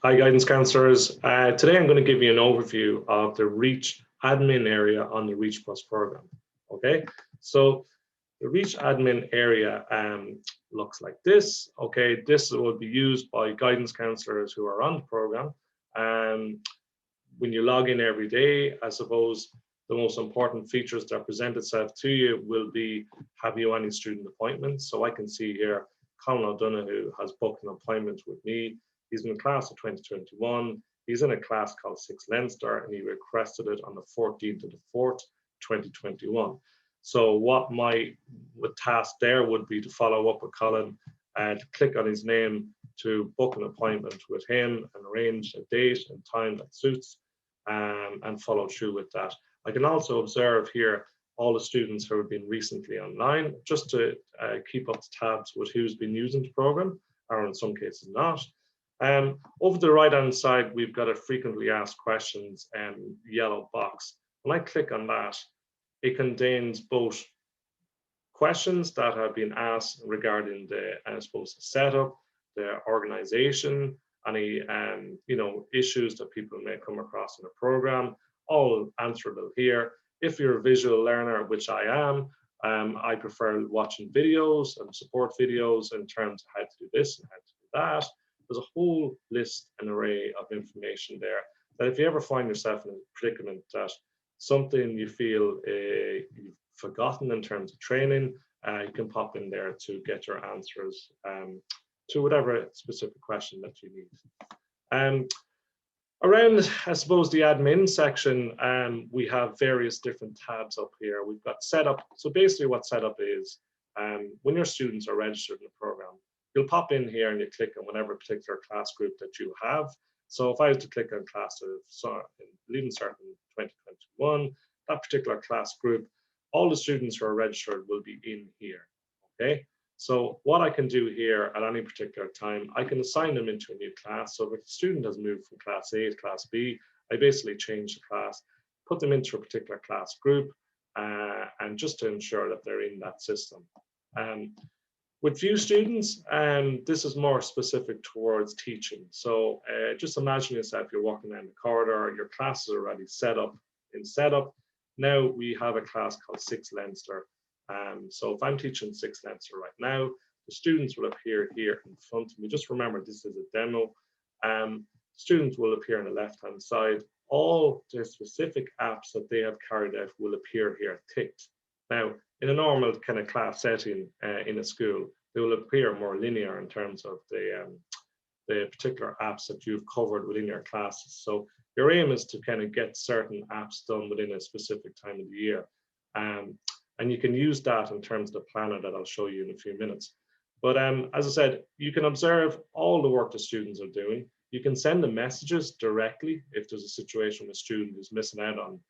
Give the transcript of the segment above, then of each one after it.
Hi, guidance counselors. Today I'm going to give you an overview of the REACH admin area on the REACH Plus program. Okay, so the REACH admin area looks like this. Okay, this will be used by guidance counselors who are on the program. When you log in every day, I suppose the most important features that present itself to you will be, have you any student appointments? So I can see here, Colin O'Donoghue has booked an appointment with me. He's in the class of 2021. He's in a class called 6 Leinster, and he requested it on the 14th of the 4th, 2021. So what my task there would be to follow up with Colin and click on his name to book an appointment with him and arrange a date and time that suits, and follow through with that. I can also observe here all the students who have been recently online, just to keep up the tabs with who's been using the program, or in some cases not. Over the right hand side, we've got a frequently asked questions yellow box. When I click on that, it contains both questions that have been asked regarding the, I suppose, the setup, the organization, any issues that people may come across in the program, all answerable here. If you're a visual learner, which I am, I prefer watching videos and support videos in terms of how to do this and how to do that. There's a whole list and array of information there that if you ever find yourself in a predicament that something you feel you've forgotten in terms of training, you can pop in there to get your answers to whatever specific question that you need. Around, I suppose, the admin section, we have various different tabs up here. We've got setup. So basically what setup is, when your students are registered in the program, you'll pop in here and you click on whatever particular class group that you have. So if I was to click on class of Leaving Cert in 2021, that particular class group, all the students who are registered will be in here, okay? So what I can do here at any particular time, I can assign them into a new class. So if a student has moved from class A to class B, I basically change the class, put them into a particular class group, and just to ensure that they're in that system. With few students, this is more specific towards teaching. So just imagine yourself, you're walking down the corridor, your class is already set up in setup. Now we have a class called 6 Leinster. So if I'm teaching 6 Leinster right now, the students will appear here in front of me. Just remember, this is a demo. Students will appear on the left-hand side. All the specific apps that they have carried out will appear here ticked. Now, in a normal kind of class setting in a school, they will appear more linear in terms of the particular apps that you've covered within your classes. So your aim is to kind of get certain apps done within a specific time of the year. And you can use that in terms of the planner that I'll show you in a few minutes. But as I said, you can observe all the work the students are doing. You can send them messages directly if there's a situation with a student who's missing out on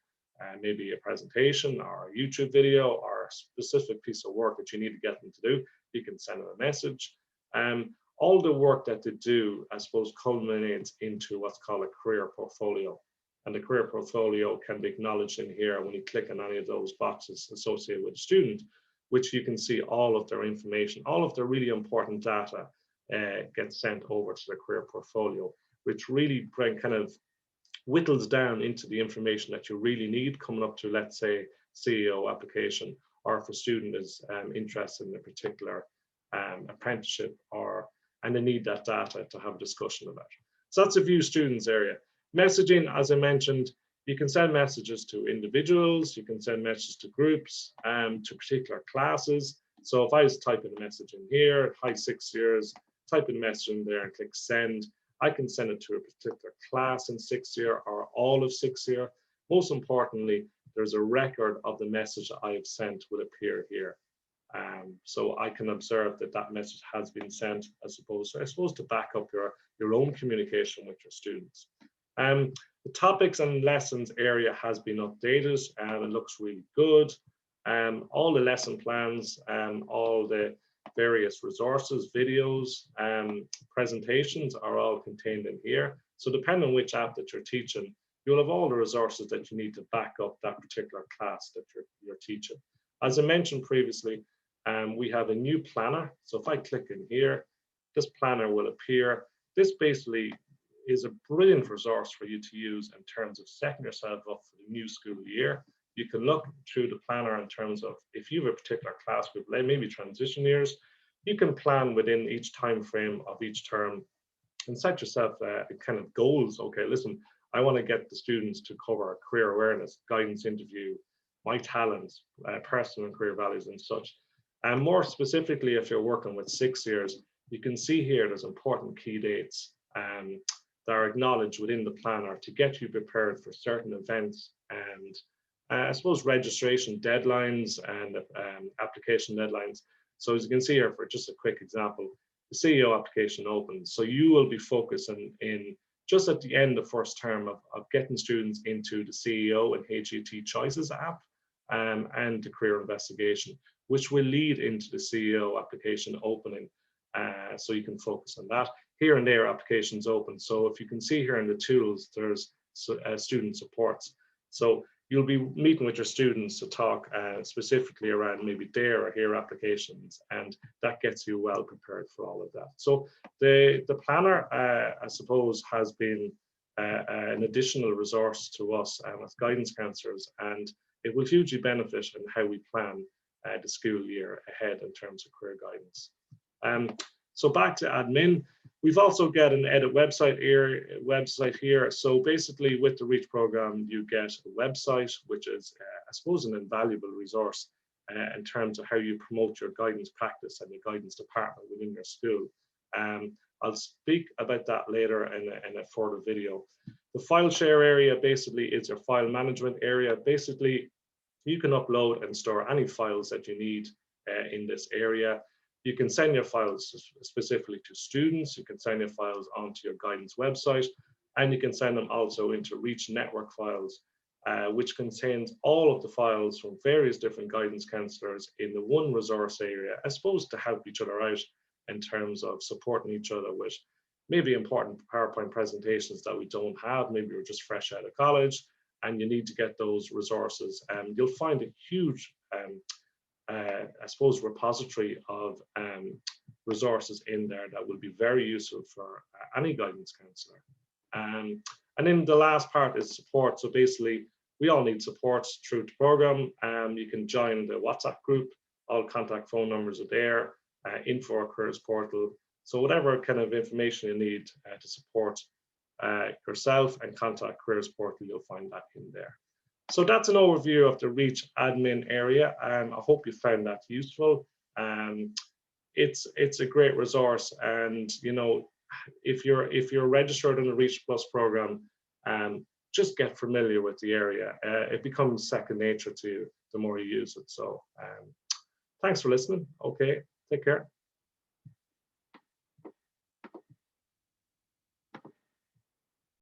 maybe a presentation or a YouTube video or a specific piece of work that you need to get them to do. You can send them a message. All the work that they do, I suppose, culminates into what's called a career portfolio. And the career portfolio can be acknowledged in here when you click on any of those boxes associated with the student, which you can see all of their information, all of their really important data gets sent over to the career portfolio, which really kind of whittles down into the information that you really need coming up to, let's say, CEO application, or if a student is interested in a particular apprenticeship, and they need that data to have a discussion about. So that's a view students area. Messaging, as I mentioned, you can send messages to individuals, you can send messages to groups, to particular classes. So if I was typing a message in here, hi 6 years, type in a message in there and click send, I can send it to a particular class in 6th year or all of 6th year. Most importantly, there's a record of the message that I have sent will appear here. So I can observe that that message has been sent, I suppose to back up your own communication with your students. The topics and lessons area has been updated and it looks really good. All the lesson plans and all the various resources, videos, presentations are all contained in here. So depending on which app that you're teaching, you'll have all the resources that you need to back up that particular class that you're teaching. As I mentioned previously, we have a new planner. So if I click in here, this planner will appear. This basically is a brilliant resource for you to use in terms of setting yourself up for the new school year. You can look through the planner in terms of if you have a particular class group, maybe transition years, you can plan within each time frame of each term and set yourself kind of goals. Okay, listen, I want to get the students to cover career awareness, guidance interview, my talents, personal and career values and such. And more specifically, if you're working with 6 years, you can see here there's important key dates that are acknowledged within the planner to get you prepared for certain events and I suppose registration deadlines and application deadlines. So as you can see here, for just a quick example, the CEO application opens. So you will be focusing in just at the end of first term of getting students into the CEO and HET Choices app and the career investigation, which will lead into the CEO application opening. So you can focus on that. Here and there, applications open. So if you can see here in the tools, there's student supports. So you'll be meeting with your students to talk specifically around maybe their or here applications, and that gets you well prepared for all of that. So the planner, I suppose, has been an additional resource to us as guidance counsellors, and it will hugely benefit in how we plan the school year ahead in terms of career guidance. So back to admin, we've also got an edit website here. So basically with the REACH program, you get a website, which is, I suppose, an invaluable resource in terms of how you promote your guidance practice and your guidance department within your school. I'll speak about that later in a further video. The file share area basically is your file management area. Basically, you can upload and store any files that you need in this area. You can send your files specifically to students. You can send your files onto your guidance website, and you can send them also into REACH network files, which contains all of the files from various different guidance counsellors in the one resource area, I suppose, to help each other out in terms of supporting each other with maybe important PowerPoint presentations that we don't have. Maybe you're just fresh out of college and you need to get those resources. You'll find a huge I suppose, repository of resources in there that will be very useful for any guidance counsellor. And then the last part is support. So basically, we all need support through the program. You can join the WhatsApp group. All contact phone numbers are there. Info or careers portal. So whatever kind of information you need to support yourself and contact careers portal, you'll find that in there. So that's an overview of the REACH admin area. I hope you found that useful. It's a great resource, and you know, if you're registered in the REACH Plus program, just get familiar with the area. It becomes second nature to you the more you use it. So thanks for listening. Okay, take care.